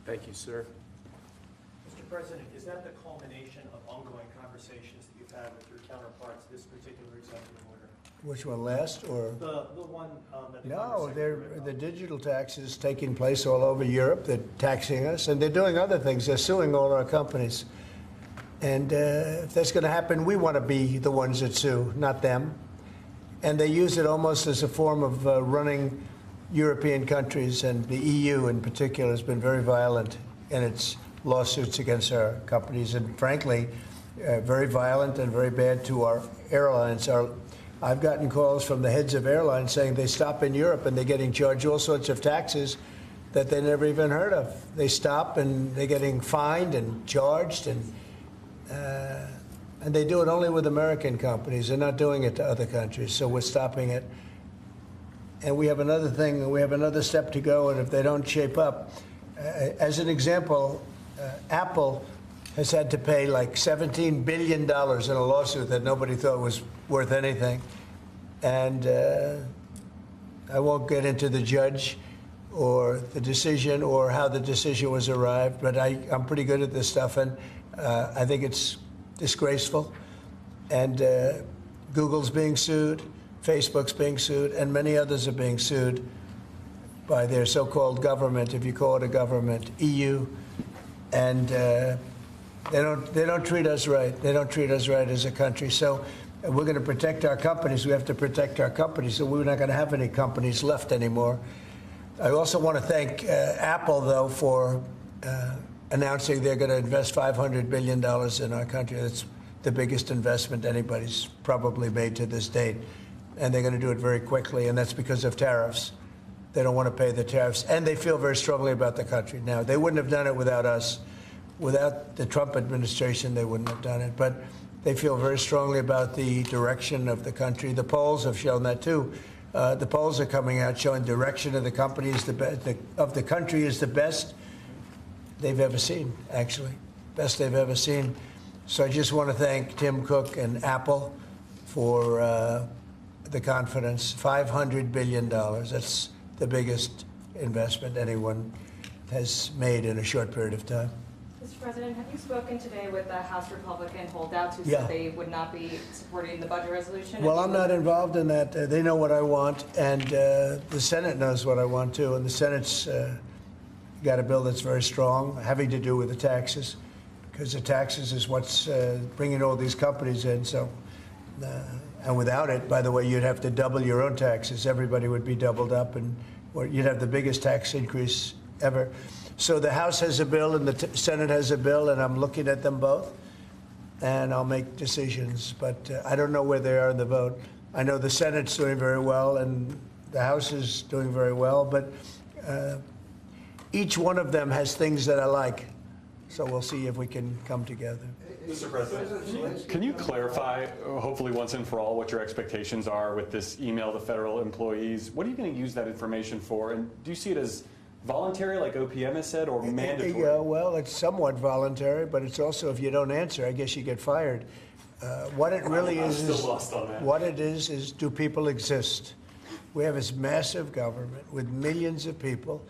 Thank you, sir. Mr. President, is that the culmination of ongoing conversations that you've had with your counterparts, this particular executive order? Which one, last or? The one that the No, Congress Secretary the digital tax is taking place all over Europe. They're taxing us, and they're doing other things. They're suing all our companies. And if that's going to happen, we want to be the ones that sue, not them. And they use it almost as a form of running European countries, and the EU in particular has been very violent in its lawsuits against our companies, and frankly, very violent and very bad to our airlines. I've gotten calls from the heads of airlines saying they stop in Europe and they're getting charged all sorts of taxes that they never even heard of. They stop and they're getting fined and charged, and they do it only with American companies. They're not doing it to other countries, so we're stopping it. And we have another thing, we have another step to go, and if they don't shape up, as an example, Apple has had to pay like $17 billion in a lawsuit that nobody thought was worth anything. And I won't get into the judge or the decision or how the decision was arrived, but I'm pretty good at this stuff, and I think it's disgraceful. And Google's being sued, Facebook's being sued, and many others are being sued by their so-called government, if you call it a government, EU. And they don't treat us right. They don't treat us right as a country. So we're going to protect our companies. We have to protect our companies. So we're not going to have any companies left anymore. I also want to thank Apple, though, for announcing they're going to invest $500 billion in our country. That's the biggest investment anybody's probably made to this date. And they're going to do it very quickly, and that's because of tariffs. They don't want to pay the tariffs, and they feel very strongly about the country. Now, they wouldn't have done it without us. Without the Trump administration, they wouldn't have done it. But they feel very strongly about the direction of the country. The polls have shown that, too. The polls are coming out showing direction of the company is of the country is the best they've ever seen, actually. Best they've ever seen. So I just want to thank Tim Cook and Apple for the confidence. $500 billion. That's the biggest investment anyone has made in a short period of time. Mr. President, have you spoken today with the House Republican holdouts who Yeah. said they would not be supporting the budget resolution? Well, I'm not involved in that. They know what I want, and the Senate knows what I want, too. And the Senate's got a bill that's very strong, having to do with the taxes, because the taxes is what's bringing all these companies in. So, and without it, by the way, you'd have to double your own taxes. Everybody would be doubled up, and you'd have the biggest tax increase ever. So the House has a bill and the Senate has a bill, and I'm looking at them both, and I'll make decisions. But I don't know where they are in the vote. I know the Senate's doing very well, and the House is doing very well. But each one of them has things that I like. So we'll see if we can come together. Mr. President, can you clarify, hopefully once and for all, what your expectations are with this email to federal employees? What are you going to use that information for? And do you see it as voluntary, like OPM has said, or mandatory? Yeah, well, it's somewhat voluntary, but it's also, if you don't answer, I guess you get fired. What it really is, still lost on that. What it is do people exist? We have this massive government with millions of people,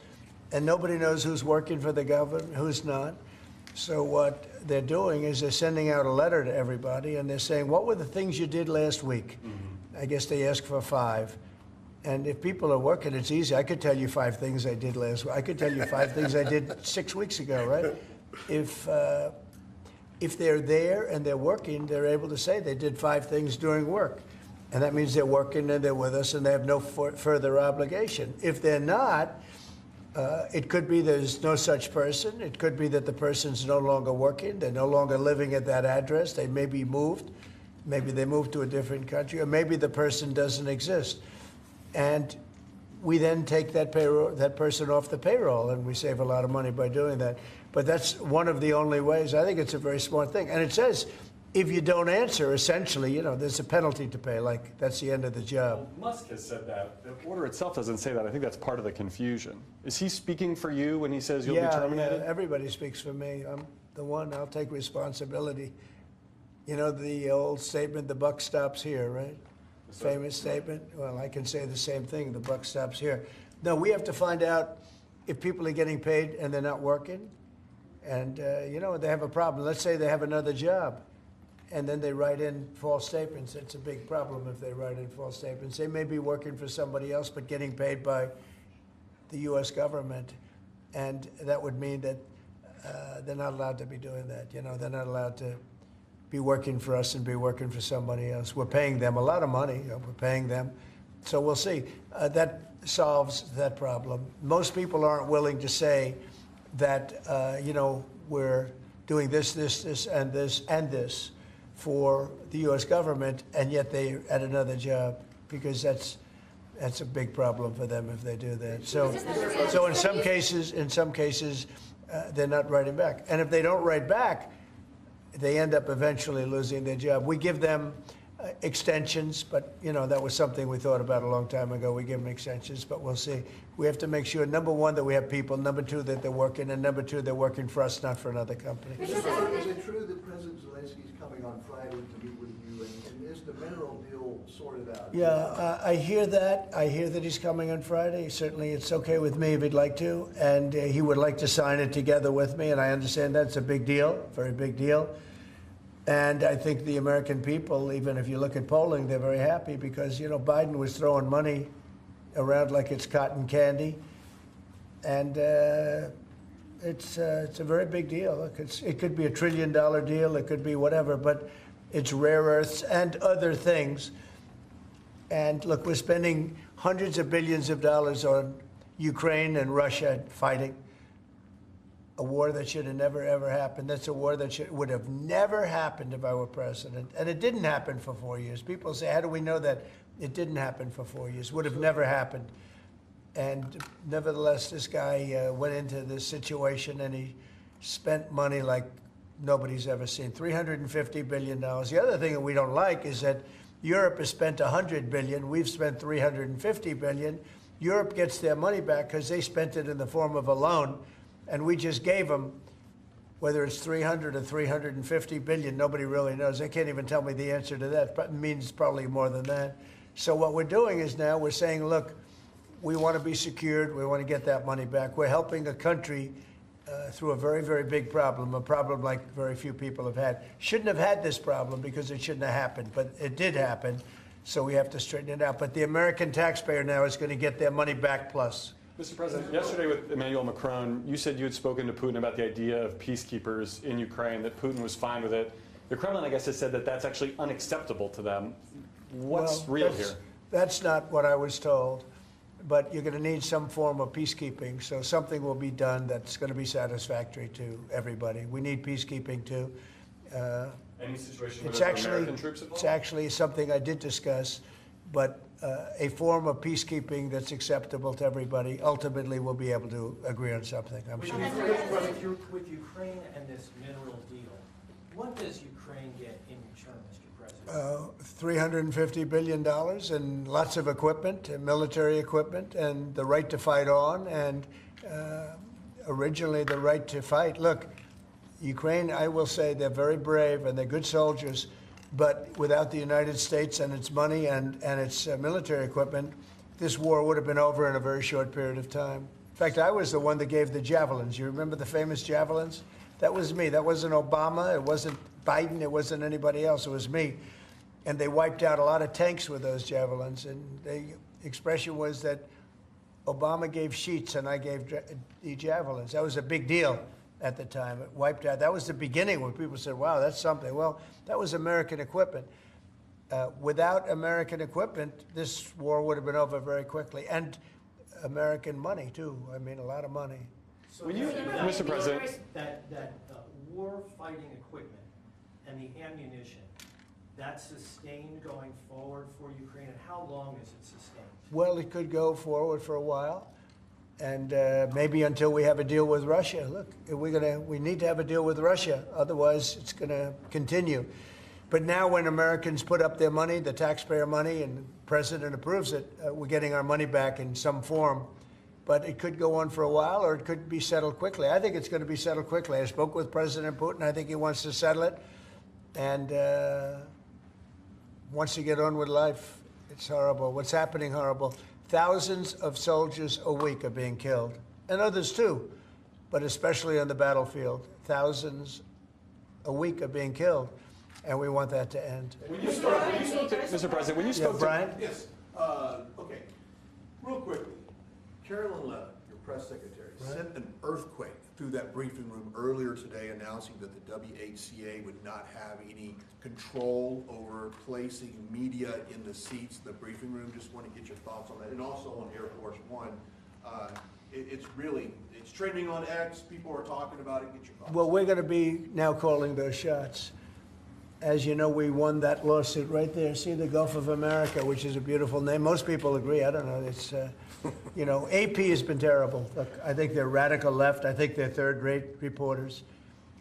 and nobody knows who's working for the government, who's not. So what they're doing is they're sending out a letter to everybody, and they're saying, what were the things you did last week? Mm-hmm. I guess they ask for 5. And if people are working, it's easy. I could tell you 5 things I did last week. I could tell you 5 things I did 6 weeks ago, right? If they're there and they're working, they're able to say they did 5 things during work. And that means they're working and they're with us and they have no further obligation. If they're not, it could be there's no such person. It could be that the person's no longer working. They're no longer living at that address. They may be moved. Maybe they moved to a different country, or maybe the person doesn't exist. And we then take that person off the payroll, and we save a lot of money by doing that. But that's one of the only ways. I think it's a very smart thing. And it says, if you don't answer, essentially, there's a penalty to pay. Like, that's the end of the job. Well, Musk has said that. The order itself doesn't say that. I think that's part of the confusion. Is he speaking for you when he says you'll be terminated? Yeah, everybody speaks for me. I'm the one. I'll take responsibility. You know the old statement, the buck stops here, right? Famous statement. Well, I can say the same thing. The buck stops here. No, we have to find out if people are getting paid and they're not working, and they have a problem. Let's say they have another job, and then they write in false statements. It's a big problem if they write in false statements. They may be working for somebody else but getting paid by the U.S. government, and that would mean that they're not allowed to be doing that. They're not allowed to be working for us and be working for somebody else. We're paying them a lot of money. We're paying them. So we'll see. That solves that problem. Most people aren't willing to say that, we're doing this, and this for the U.S. government, and yet they're at another job, because that's a big problem for them if they do that. So in some cases, they're not writing back. And if they don't write back, they end up eventually losing their job. We give them extensions, but that was something we thought about a long time ago. We give them extensions, but we'll see. We have to make sure, number one, that we have people, number two, that they're working, and number two, they're working for us, not for another company. Is it true that President Zelensky's coming on Friday to meet with you, and is the mineral deal sorted out? Yeah, I hear that. I hear that he's coming on Friday. Certainly, it's okay with me if he'd like to, and he would like to sign it together with me, and I understand that's a big deal, very big deal. And I think the American people, even if you look at polling, they're very happy because, Biden was throwing money around like it's cotton candy. And it's a very big deal. Look, it could be $1 trillion deal. It could be whatever, but it's rare earths and other things. And look, we're spending hundreds of billions of dollars on Ukraine and Russia fighting. A war that should have never, ever happened. That's a war that would have never happened if I were president. And it didn't happen for 4 years. People say, how do we know that? It didn't happen for 4 years. Would have never happened. And nevertheless, this guy went into this situation and he spent money like nobody's ever seen. $350 billion. The other thing that we don't like is that Europe has spent $100 billion. We've spent $350 billion. Europe gets their money back because they spent it in the form of a loan. And we just gave them, whether it's 300 or 350 billion, nobody really knows. They can't even tell me the answer to that. But it means probably more than that. So what we're doing is now we're saying, look, we want to be secured. We want to get that money back. We're helping a country through a very, very big problem, a problem like very few people have had. Shouldn't have had this problem because it shouldn't have happened, but it did happen. So we have to straighten it out. But the American taxpayer now is going to get their money back plus. Mr. President, yesterday with Emmanuel Macron, you said you had spoken to Putin about the idea of peacekeepers in Ukraine, that Putin was fine with it. The Kremlin, I guess, has said that that's actually unacceptable to them. What's real here? That's not what I was told. But you're going to need some form of peacekeeping, so something will be done that's going to be satisfactory to everybody. We need peacekeeping, too. Any situation where there's American troops involved? It's actually something I did discuss, but a form of peacekeeping that's acceptable to everybody. Ultimately, we'll be able to agree on something, I'm sure. With Ukraine and this mineral deal, what does Ukraine get in return, Mr. President? $350 billion and lots of equipment, and military equipment, and the right to fight on, and originally the right to fight. Look, Ukraine, I will say, they're very brave and they're good soldiers, but without the United States and its money and its military equipment, this war would have been over in a very short period of time. In fact, I was the one that gave the javelins. You remember the famous javelins? That was me. That wasn't Obama. It wasn't Biden. It wasn't anybody else. It was me. And they wiped out a lot of tanks with those javelins. And the expression was that Obama gave sheets and I gave the javelins. That was a big deal at the time. It wiped out. That was the beginning when people said, wow, that's something. Well, that was American equipment. Without American equipment, this war would have been over very quickly. And American money, too. I mean, a lot of money. So Mr. President, that war-fighting equipment and the ammunition, that's sustained going forward for Ukraine, and how long is it sustained? Well, it could go forward for a while, and maybe until we have a deal with Russia. Look, we need to have a deal with Russia, otherwise it's going to continue. But now when Americans put up their money, the taxpayer money, and the president approves it, we're getting our money back in some form. But it could go on for a while, or it could be settled quickly. I think it's going to be settled quickly. I spoke with President Putin. I think he wants to settle it, and wants to get on with life. It's horrible. What's happening horrible. Thousands of soldiers a week are being killed. and others too, but especially on the battlefield. Thousands a week are being killed, and we want that to end. Mr. President, when you spoke to... Brian? Yes, okay. Real quickly, Carolyn Levitt, your press secretary, sent an earthquake through that briefing room earlier today announcing that the WHCA would not have any control over placing media in the seats in the briefing room. Just want to get your thoughts on that. And also on Air Force One, it's trending on X. People are talking about it. Get your thoughts. Well, we're going to be now calling those shots. As you know, we won that lawsuit right there. See, the Gulf of America, which is a beautiful name. Most people agree. I don't know. It's, you know, AP has been terrible. Look, I think they're radical left. I think they're third-rate reporters.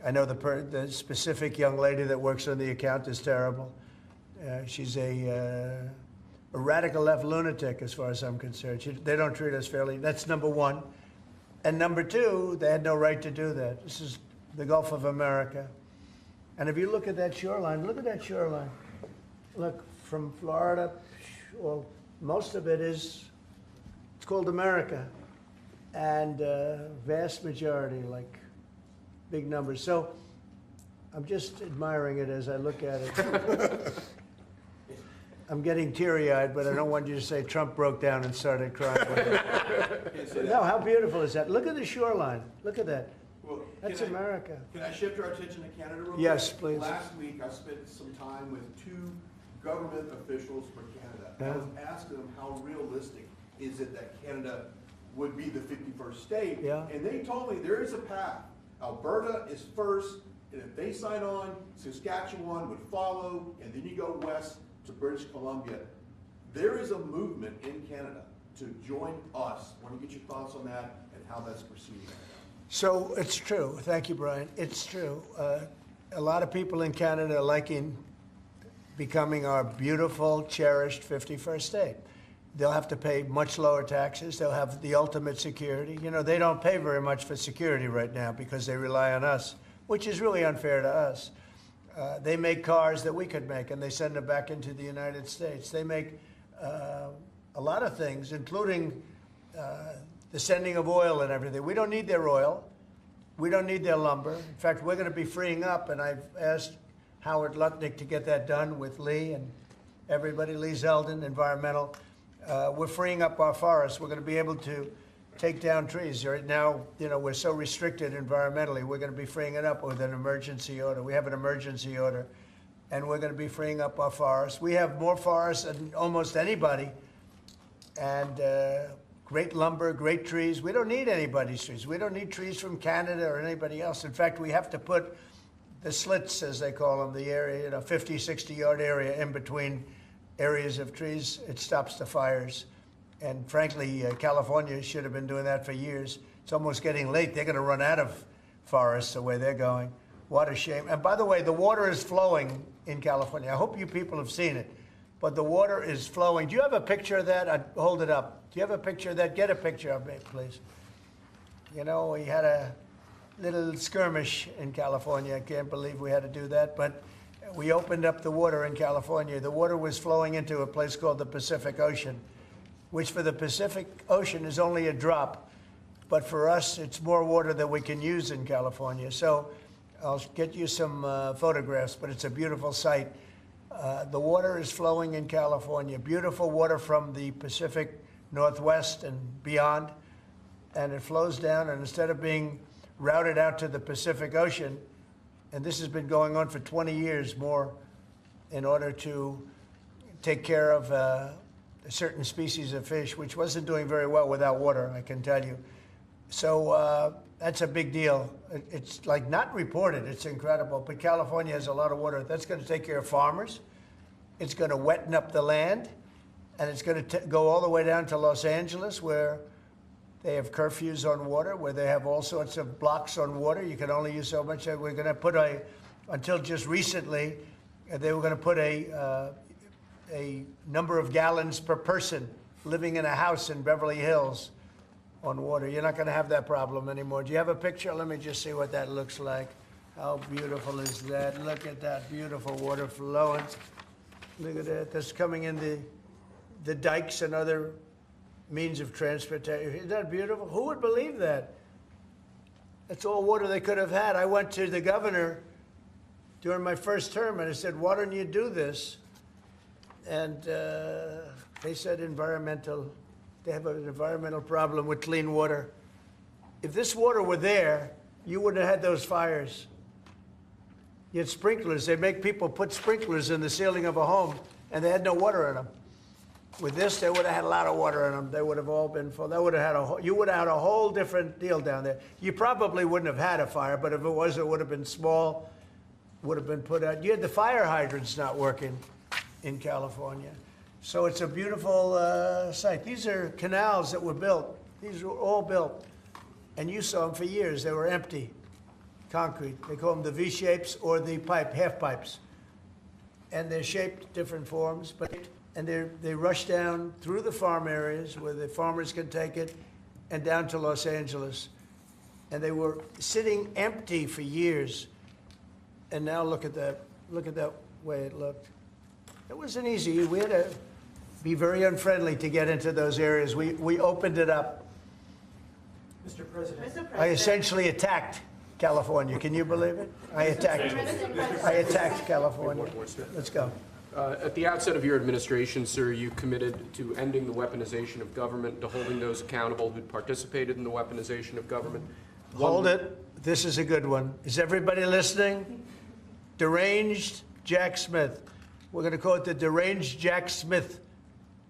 I know the specific young lady that works on the account is terrible. She's a radical left lunatic, as far as I'm concerned. They don't treat us fairly. That's number one. And number two, they had no right to do that. This is the Gulf of America. And if you look at that shoreline, look at that shoreline. Look, from Florida, well, most of it is, it's called America. And vast majority, like big numbers. So I'm just admiring it as I look at it. I'm getting teary-eyed, but I don't want you to say Trump broke down and started crying. No, how beautiful is that? Look at the shoreline. Look at that. Well, That's America. Can I shift our attention to Canada real quick? Yes, please. Last week, I spent some time with two government officials for Canada. I was asking them how realistic is it that Canada would be the 51st state? Yeah. And they told me there is a path. Alberta is first, and if they sign on, Saskatchewan would follow, and then you go west to British Columbia. There is a movement in Canada to join us. Want to get your thoughts on that and how that's proceeding? So it's true. Thank you, Brian. It's true. A lot of people in Canada are liking becoming our beautiful, cherished 51st state. They'll have to pay much lower taxes. They'll have the ultimate security. You know, they don't pay very much for security right now because they rely on us, which is really unfair to us. They make cars that we could make, and they send them back into the United States. They make a lot of things, including the sending of oil and everything. We don't need their oil. We don't need their lumber. In fact, we're going to be freeing up, and I've asked Howard Lutnick to get that done with Lee and everybody, Lee Zeldin, environmental. We're freeing up our forests. We're going to be able to take down trees. Right now, you know, we're so restricted environmentally. We're going to be freeing it up with an emergency order. We have an emergency order, and we're going to be freeing up our forests. We have more forests than almost anybody, and great lumber, great trees. We don't need anybody's trees. We don't need trees from Canada or anybody else. In fact, we have to put the slits, as they call them, the area, you know, 50, 60-yard area in between areas of trees. It stops the fires. And frankly, California should have been doing that for years. It's almost getting late. They're going to run out of forests the way they're going. What a shame. And by the way, the water is flowing in California. I hope you people have seen it. But the water is flowing. Do you have a picture of that? I'd hold it up. Do you have a picture of that? Get a picture of it, please. You know, we had a little skirmish in California. I can't believe we had to do that. But we opened up the water in California. The water was flowing into a place called the Pacific Ocean, which for the Pacific Ocean is only a drop. But for us, it's more water than we can use in California. So I'll get you some photographs, but it's a beautiful sight. The water is flowing in California. Beautiful water from the Pacific Northwest and beyond. And it flows down, and instead of being routed out to the Pacific Ocean, and this has been going on for 20 years more in order to take care of a certain species of fish, which wasn't doing very well without water, I can tell you. So that's a big deal. It's like not reported. It's incredible. But California has a lot of water. That's going to take care of farmers. It's going to wetten up the land. And it's going to go all the way down to Los Angeles, where they have curfews on water, where they have all sorts of blocks on water. You can only use so much. We're going to put until just recently, they were going to put a number of gallons per person living in a house in Beverly Hills on water. You're not going to have that problem anymore. Do you have a picture? Let me just see what that looks like. How beautiful is that? Look at that beautiful water flowing. Look at that. That's coming in the dikes and other means of transportation. Isn't that beautiful? Who would believe that? That's all water they could have had. I went to the governor during my first term and I said, why don't you do this? And they said they have an environmental problem with clean water. If this water were there, you wouldn't have had those fires. You had sprinklers. They make people put sprinklers in the ceiling of a home, and they had no water in them. With this, they would have had a lot of water in them. They would have all been full. That would have had you would have had a whole different deal down there. You probably wouldn't have had a fire, but if it was, it would have been small, would have been put out. You had the fire hydrants not working in California. So it's a beautiful site. These are canals that were built. These were all built. And you saw them for years. They were empty, concrete. They call them the V-shapes or the half pipes. And they're shaped different forms, and they rush down through the farm areas where the farmers can take it and down to Los Angeles. And they were sitting empty for years. And now look at that way it looked. It wasn't easy. We had to be very unfriendly to get into those areas. We opened it up. Mr. President. I essentially attacked California. Can you believe it? I attacked California. Let's go. At the outset of your administration, sir, you committed to ending the weaponization of government, to holding those accountable who participated in the weaponization of government. Hold it. This is a good one. Is everybody listening? Deranged Jack Smith. We're going to call it the Deranged Jack Smith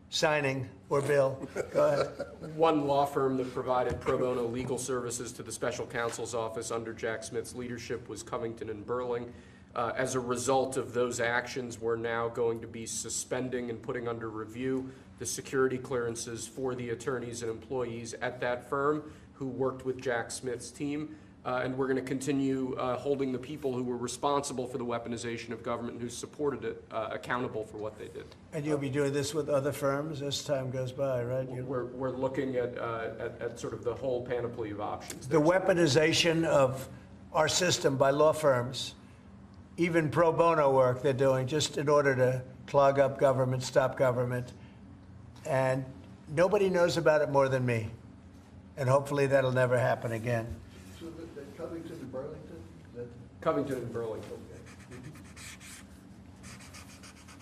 signing or bill. Go ahead. One law firm that provided pro bono legal services to the special counsel's office under Jack Smith's leadership was Covington and Burling. As a result of those actions, we're now going to be suspending and putting under review the security clearances for the attorneys and employees at that firm who worked with Jack Smith's team. And we're going to continue holding the people who were responsible for the weaponization of government and who supported it accountable for what they did. And you'll be doing this with other firms as time goes by, right? We're looking at sort of the whole panoply of options. The weaponization of our system by law firms, even pro bono work they're doing just in order to clog up government, stop government. And nobody knows about it more than me. And hopefully that'll never happen again. So the Covington and Burlington? Covington and Burlington.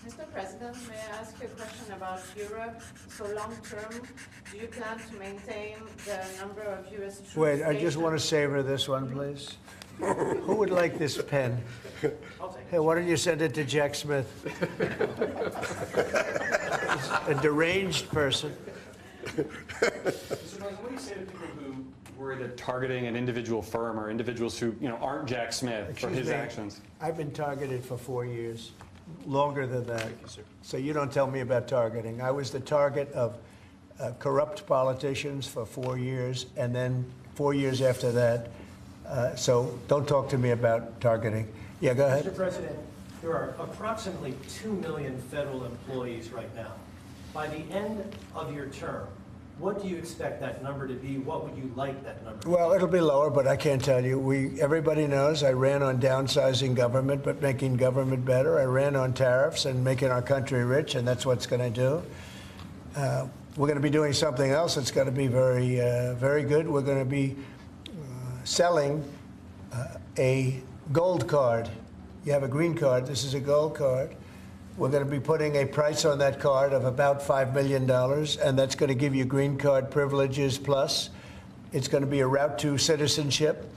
Mr. President, may I ask you a question about Europe? So long term, do you plan to maintain the number of U.S. troops Wait, I just stationed? want to savor this one, please. Who would like this pen? I'll take it. Hey, why don't you send it to Jack Smith? A deranged person. Mr. President, what do you say to people who worry that targeting an individual firm or individuals who aren't Jack Smith for Excuse his me. actions? I've been targeted for 4 years, longer than that. Thank you, sir. So you don't tell me about targeting. I was the target of corrupt politicians for 4 years, and then 4 years after that. So don't talk to me about targeting. Yeah, go ahead. Mr. President, there are approximately 2 million federal employees right now. By the end of your term, what do you expect that number to be? What would you like that number to be? Well, it'll be lower, but I can't tell you. Everybody knows I ran on downsizing government, but making government better. I ran on tariffs and making our country rich, and that's what's going to do. We're going to be doing something else that's going to be very, very good. We're going to be selling a gold card. You have a green card. This is a gold card. We're going to be putting a price on that card of about $5 million, and that's going to give you green card privileges plus. It's going to be a route to citizenship,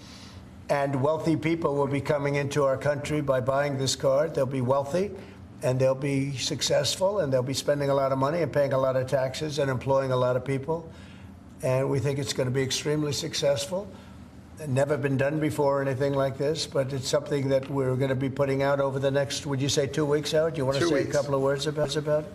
and wealthy people will be coming into our country by buying this card. They'll be wealthy, and they'll be successful, and they'll be spending a lot of money and paying a lot of taxes and employing a lot of people. And we think it's going to be extremely successful. Never been done before or anything like this, but it's something that we're going to be putting out over the next, would you say 2 weeks, Howard? Do you want to 2 say weeks. a couple of words about it?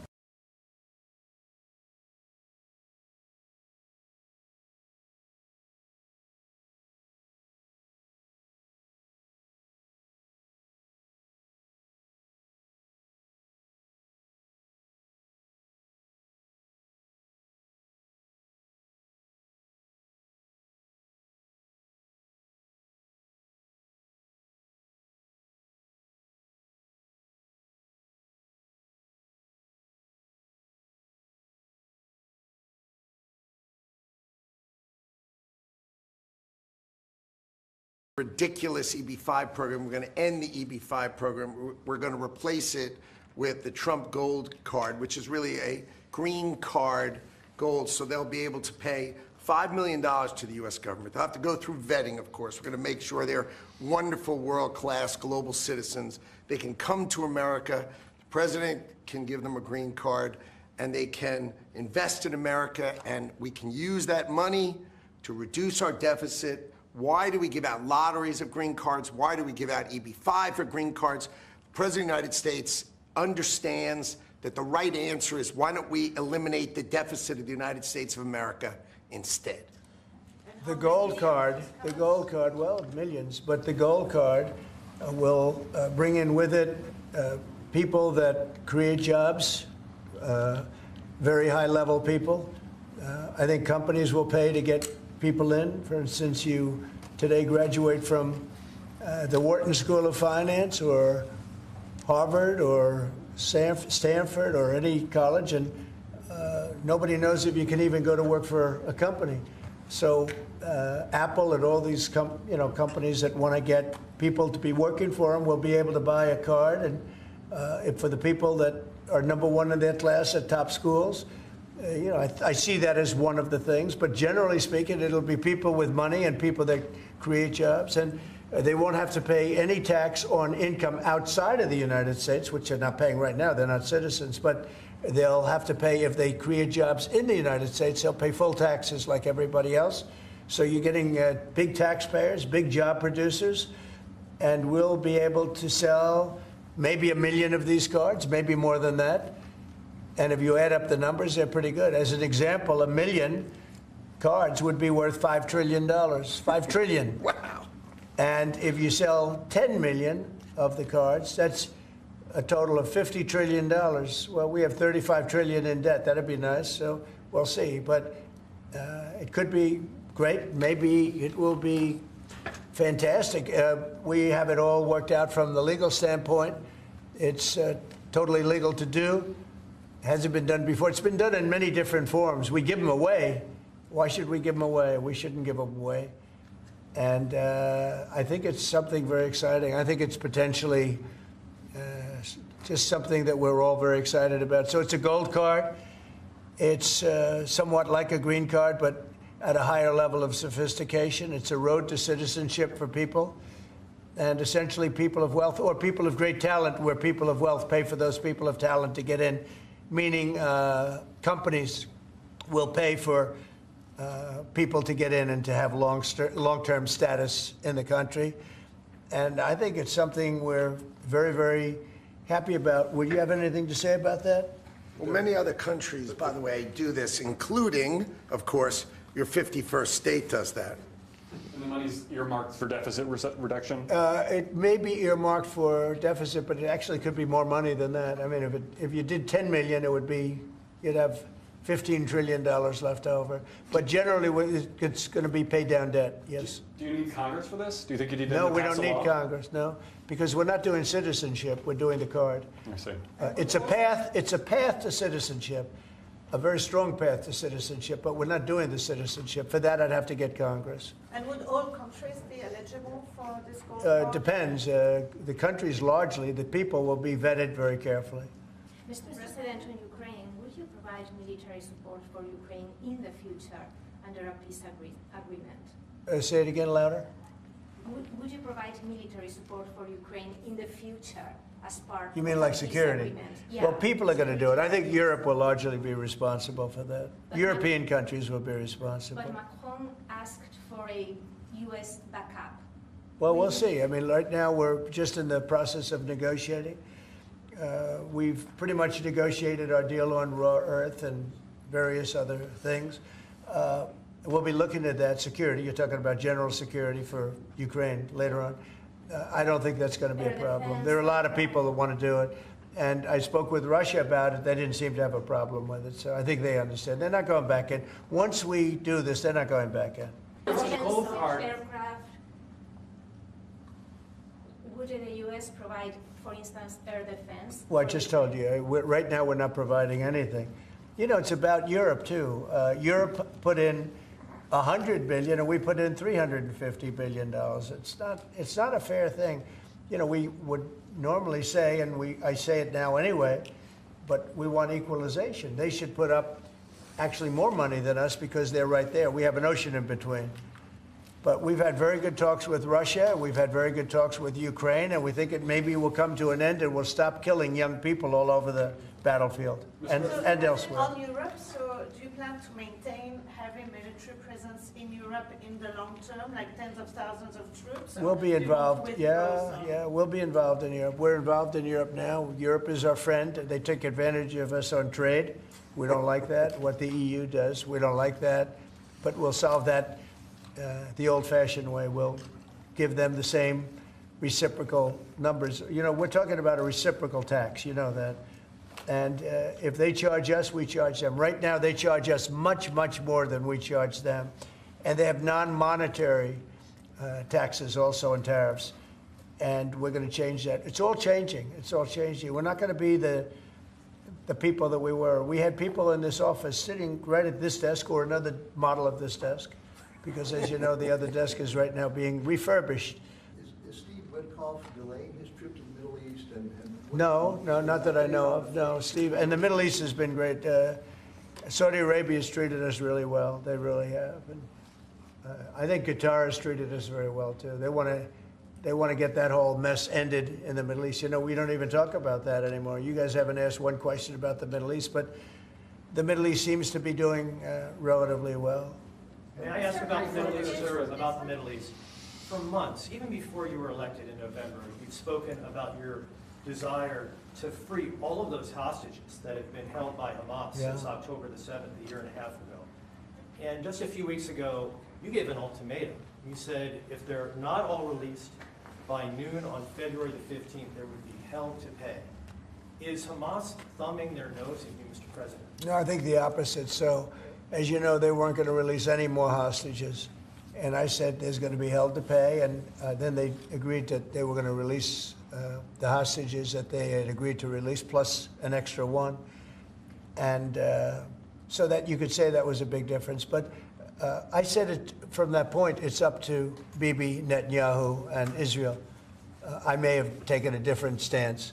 ridiculous EB-5 program. We're going to end the EB-5 program. We're going to replace it with the Trump Gold Card, which is really a green card gold. So they'll be able to pay $5 million to the U.S. government. They'll have to go through vetting, of course. We're going to make sure they're wonderful, world-class global citizens. They can come to America. The president can give them a green card, and they can invest in America, and we can use that money to reduce our deficit. Why do we give out lotteries of green cards? Why do we give out EB-5 for green cards? The President of the United States understands that the right answer is, why don't we eliminate the deficit of the United States of America instead? The gold card, well, millions, but the gold card will bring in with it people that create jobs, very high-level people. I think companies will pay to get people in. For instance, you today graduate from the Wharton School of Finance or Harvard or Stanford or any college, and nobody knows if you can even go to work for a company. So Apple and all these companies that want to get people to be working for them will be able to buy a card, and for the people that are number one in their class at top schools, I see that as one of the things. But generally speaking, it'll be people with money and people that create jobs, and they won't have to pay any tax on income outside of the United States, which they're not paying right now. They're not citizens, but they'll have to pay if they create jobs in the United States. They'll pay full taxes like everybody else. So you're getting big taxpayers, big job producers, and we'll be able to sell maybe 1 million of these cards, maybe more than that. And if you add up the numbers, they're pretty good. As an example, 1 million cards would be worth $5 trillion. $5 trillion. Wow. And if you sell 10 million of the cards, that's a total of $50 trillion. Well, we have 35 trillion in debt. That'd be nice. So we'll see. But it could be great. Maybe it will be fantastic. We have it all worked out from the legal standpoint. It's totally legal to do. Hasn't been done before. It's been done in many different forms. We give them away. Why should we give them away? We shouldn't give them away. And I think it's something very exciting. I think it's potentially just something that we're all very excited about. So it's a gold card. It's somewhat like a green card, but at a higher level of sophistication. It's a road to citizenship for people. And essentially people of wealth or people of great talent, where people of wealth pay for those people of talent to get in, meaning companies will pay for people to get in and to have long-term status in the country. And I think it's something we're very, very happy about. Would you have anything to say about that? Well, many other countries, by the way, do this, including, of course, your 51st state does that. And the money's earmarked for deficit reduction? It may be earmarked for deficit, but it actually could be more money than that. I mean, if you did 10 million, you'd have $15 trillion left over. But generally, it's going to be paid down debt, yes. Do you need Congress for this? Do you think you need No, to we pass don't a need law? Congress, no, because we're not doing citizenship, we're doing the card. I see. It's a path to citizenship, a very strong path to citizenship, but we're not doing the citizenship. For that, I'd have to get Congress. And would all countries be eligible for this gold card? Depends. The countries largely, the people will be vetted very carefully. Mr. President, in Ukraine, would you provide military support for Ukraine in the future under a peace agreement? Say it again louder. Would you provide military support for Ukraine in the future as part You mean of like a peace security? agreement? Yeah. Well, people are going to do it. I think Europe will largely be responsible for that. But European countries will be responsible. But Macron asked for a U.S. backup. Well, we'll see. I mean, right now we're just in the process of negotiating. We've pretty much negotiated our deal on rare earth and various other things. We'll be looking at that security. You're talking about general security for Ukraine later on. I don't think that's going to be a problem. There are a lot of people that want to do it. And I spoke with Russia about it. They didn't seem to have a problem with it. So I think they understand. They're not going back in. Once we do this, they're not going back in. Gold card. Aircraft. Would the U.S. provide, for instance, air defense? Well, I just told you, right now we're not providing anything. You know, it's about Europe, too. Europe put in 100 billion and we put in $350 billion. It's not a fair thing. You know, we would normally say, and I say it now anyway, but we want equalization. They should put up actually more money than us because they're right there. We have an ocean in between. But we've had very good talks with Russia. We've had very good talks with Ukraine, and we think it maybe will come to an end and we'll stop killing young people all over the battlefield and elsewhere. On Europe, so do you plan to maintain heavy military presence in Europe in the long term, like tens of thousands of troops? or We'll be you want to involved. withdraw some? Yeah, we'll be involved in Europe. We're involved in Europe now. Europe is our friend. They took advantage of us on trade. We don't like that. What the EU does, we don't like that. But we'll solve that the old-fashioned way. We'll give them the same reciprocal numbers. You know, we're talking about a reciprocal tax. You know that. And if they charge us, we charge them. Right now, they charge us much, much more than we charge them. And they have non-monetary taxes also and tariffs. And we're going to change that. It's all changing. It's all changing. We're not going to be the people that we were. We had people in this office sitting right at this desk or another model of this desk. Because as you know, the other desk is right now being refurbished. Is Steve Witkoff delaying his trip to the Middle East? No, not that I know of. No, Steve. And the Middle East has been great. Saudi Arabia has treated us really well. They really have. And I think Qatar has treated us very well too. They want to get that whole mess ended in the Middle East. You know, we don't even talk about that anymore. You guys haven't asked one question about the Middle East, but the Middle East seems to be doing relatively well. May I ask about the Middle East, sir, about the Middle East? For months, even before you were elected in November, you've spoken about your desire to free all of those hostages that have been held by Hamas since October the 7th, a year and a half ago. And just a few weeks ago, you gave an ultimatum. You said if they're not all released by noon on February the 15th, there would be hell to pay. Is Hamas thumbing their nose at you, Mr. President? No, I think the opposite. So, as you know, they weren't going to release any more hostages. And I said there's going to be hell to pay. And then they agreed that they were going to release the hostages that they had agreed to release, plus an extra one. And so that you could say that was a big difference. But I said it from that point, it's up to Bibi Netanyahu and Israel. I may have taken a different stance.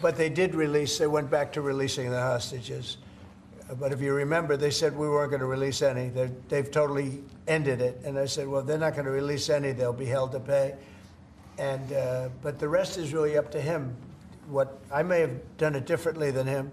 But they did release, they went back to releasing the hostages. But if you remember, they said we weren't going to release any. They've totally ended it. And I said, well, they're not going to release any. They'll be held to pay. And but the rest is really up to him. What I may have done it differently than him.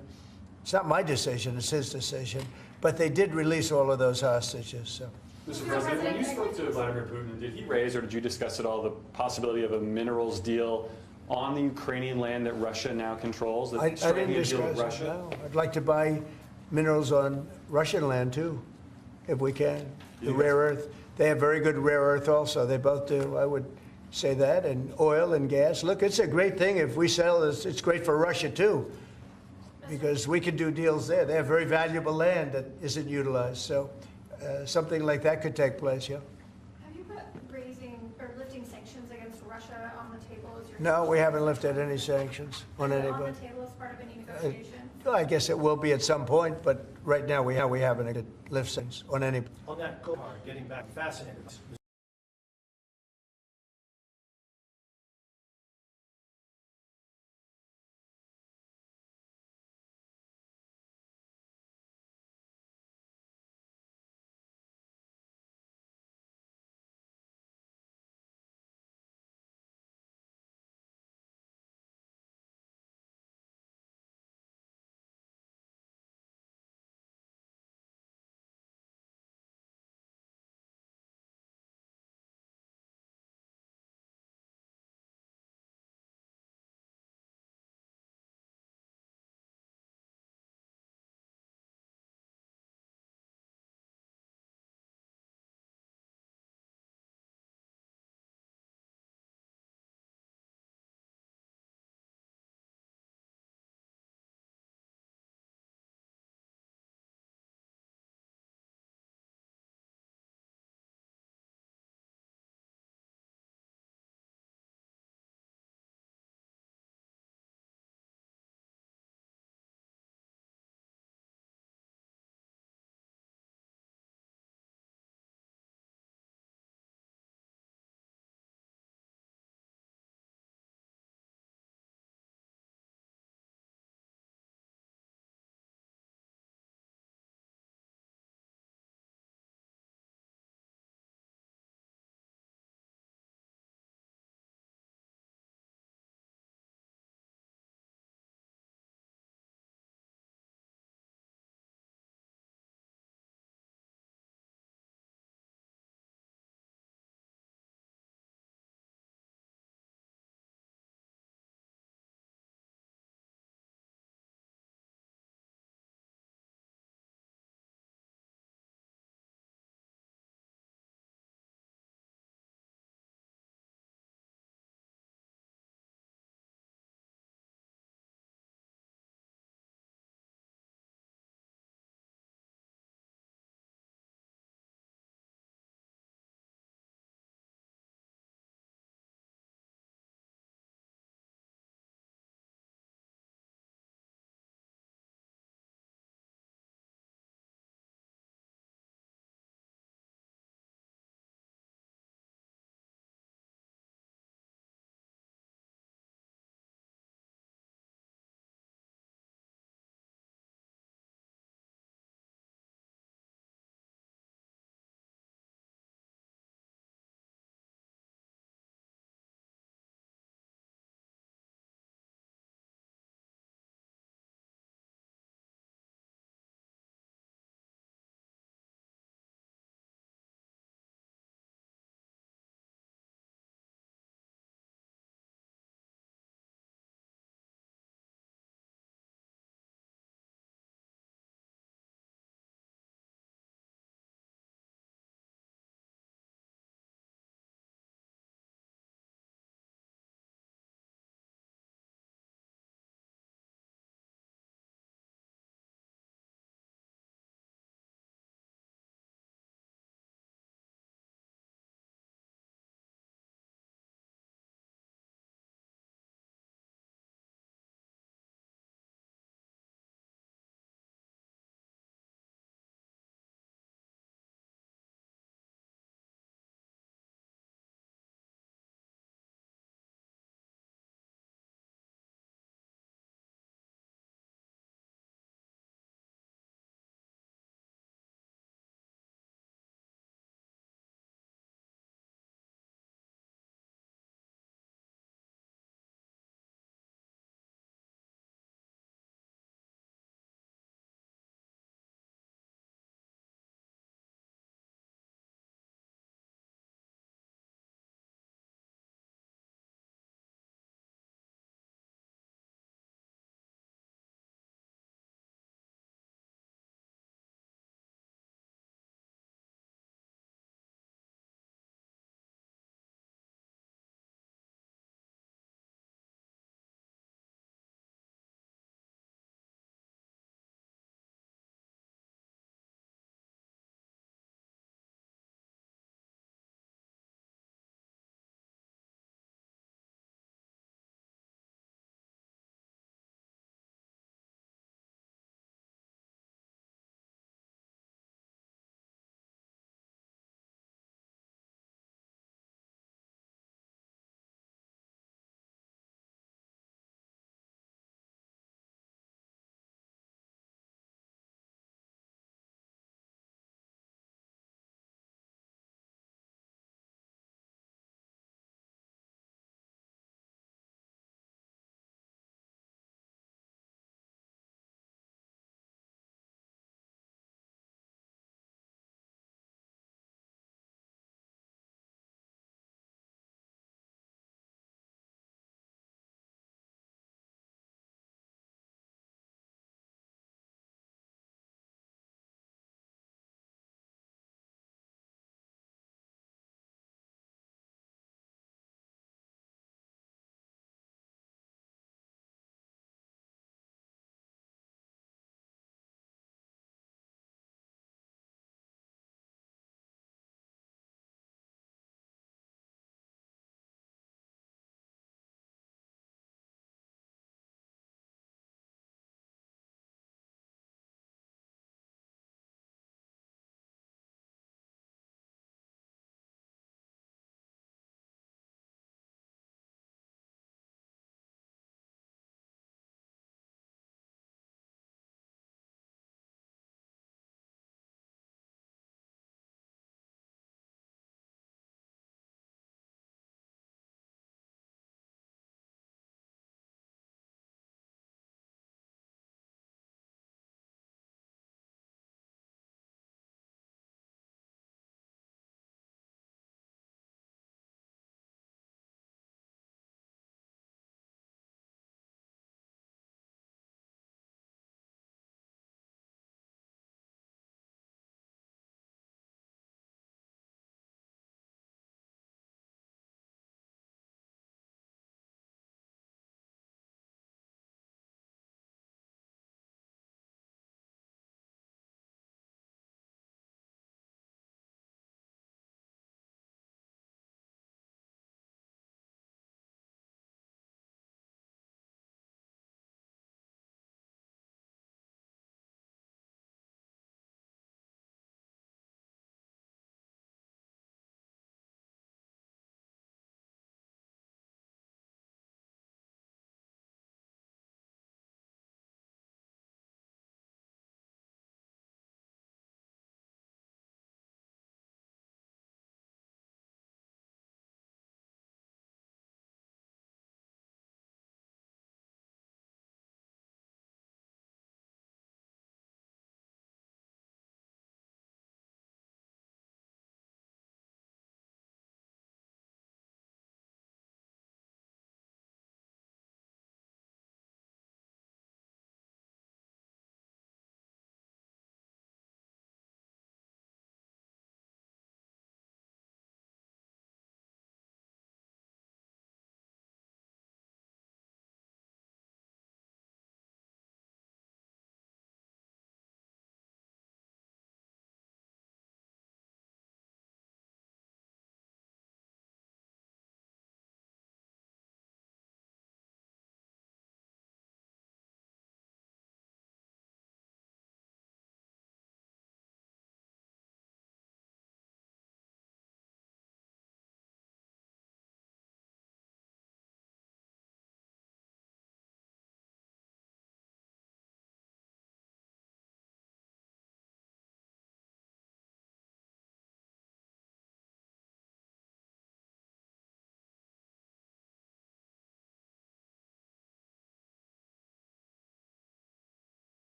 It's not my decision. It's his decision. But they did release all of those hostages. So. Mr. President, when you spoke to Vladimir Putin, did he raise or did you discuss at all the possibility of a minerals deal on the Ukrainian land that Russia now controls? I didn't discuss it, no. I'd like to buy minerals on Russian land too, if we can. The rare earth. They have very good rare earth also. They both do. I would say that. And oil and gas. Look, it's a great thing if we sell this. It's great for Russia too, because we can do deals there. They have very valuable land that isn't utilized. So something like that could take place, yeah. Have you put raising or lifting sanctions against Russia on the table as your No, we haven't lifted any sanctions on anybody. on the table as part of any negotiation? Well, I guess it will be at some point, but right now we haven't lift sanctions on any. On that card, getting back, fascinated.